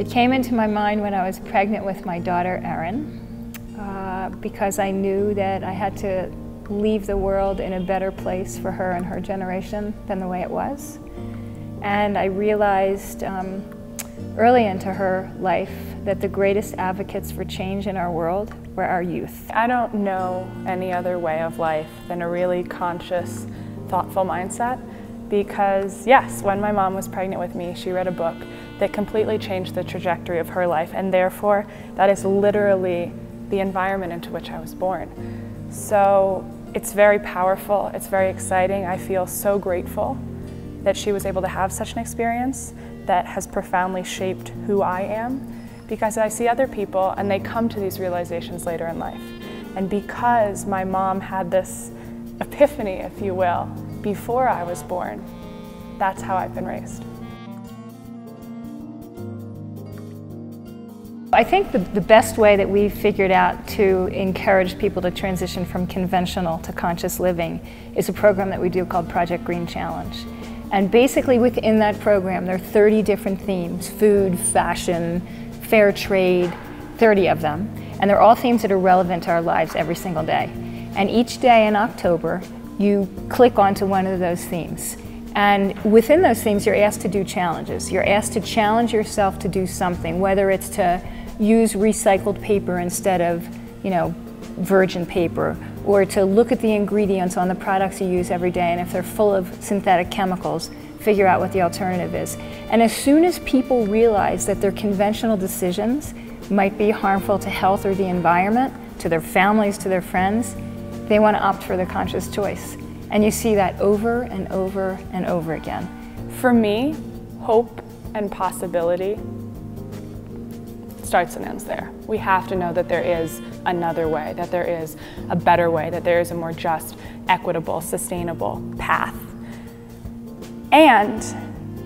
It came into my mind when I was pregnant with my daughter, Erin, because I knew that I had to leave the world in a better place for her and her generation than the way it was. And I realized early into her life that the greatest advocates for change in our world were our youth. I don't know any other way of life than a really conscious, thoughtful mindset, because yes, when my mom was pregnant with me, she read a book that completely changed the trajectory of her life, and therefore that is literally the environment into which I was born. So it's very powerful, it's very exciting. I feel so grateful that she was able to have such an experience that has profoundly shaped who I am, because I see other people and they come to these realizations later in life. And because my mom had this epiphany, if you will, before I was born, that's how I've been raised. I think the best way that we've figured out to encourage people to transition from conventional to conscious living is a program that we do called Project Green Challenge. And basically within that program there are 30 different themes: food, fashion, fair trade, 30 of them. And they're all themes that are relevant to our lives every single day. And each day in October you click onto one of those themes. And within those themes you're asked to do challenges. You're asked to challenge yourself to do something, whether it's to use recycled paper instead of, virgin paper, or to look at the ingredients on the products you use every day, and if they're full of synthetic chemicals, figure out what the alternative is. And as soon as people realize that their conventional decisions might be harmful to health or the environment, to their families, to their friends, they want to opt for the conscious choice. And you see that over and over and over again. For me, hope and possibility starts and ends there. We have to know that there is another way, that there is a better way, that there is a more just, equitable, sustainable path. And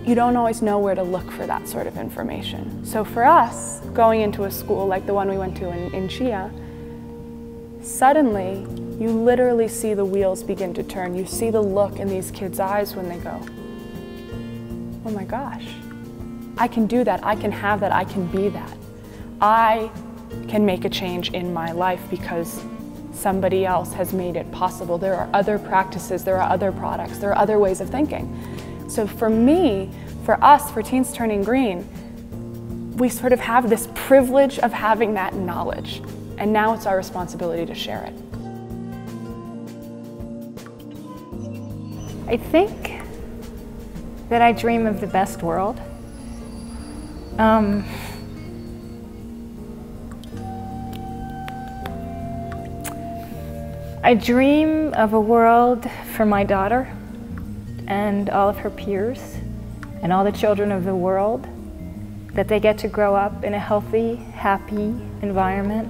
you don't always know where to look for that sort of information. So for us, going into a school like the one we went to in Chia, suddenly you literally see the wheels begin to turn. You see the look in these kids' eyes when they go, oh my gosh, I can do that, I can have that, I can be that. I can make a change in my life because somebody else has made it possible. There are other practices, there are other products, there are other ways of thinking. So for me, for us, for Teens Turning Green, we sort of have this privilege of having that knowledge, and now it's our responsibility to share it. I think that I dream of the best world. I dream of a world for my daughter and all of her peers and all the children of the world, that they get to grow up in a healthy, happy environment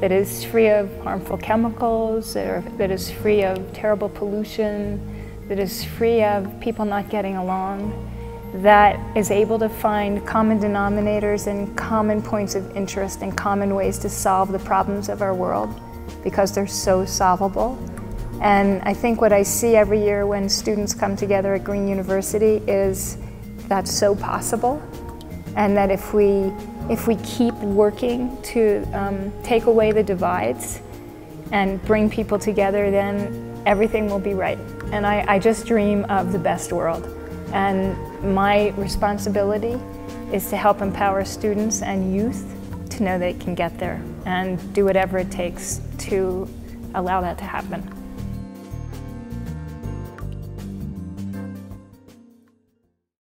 that is free of harmful chemicals, that is free of terrible pollution, that is free of people not getting along, that is able to find common denominators and common points of interest and common ways to solve the problems of our world, because they're so solvable. And I think what I see every year when students come together at Green University is that's so possible, and that if we keep working to take away the divides and bring people together, then everything will be right. And I just dream of the best world. And my responsibility is to help empower students and youth to know they can get there and do whatever it takes to allow that to happen.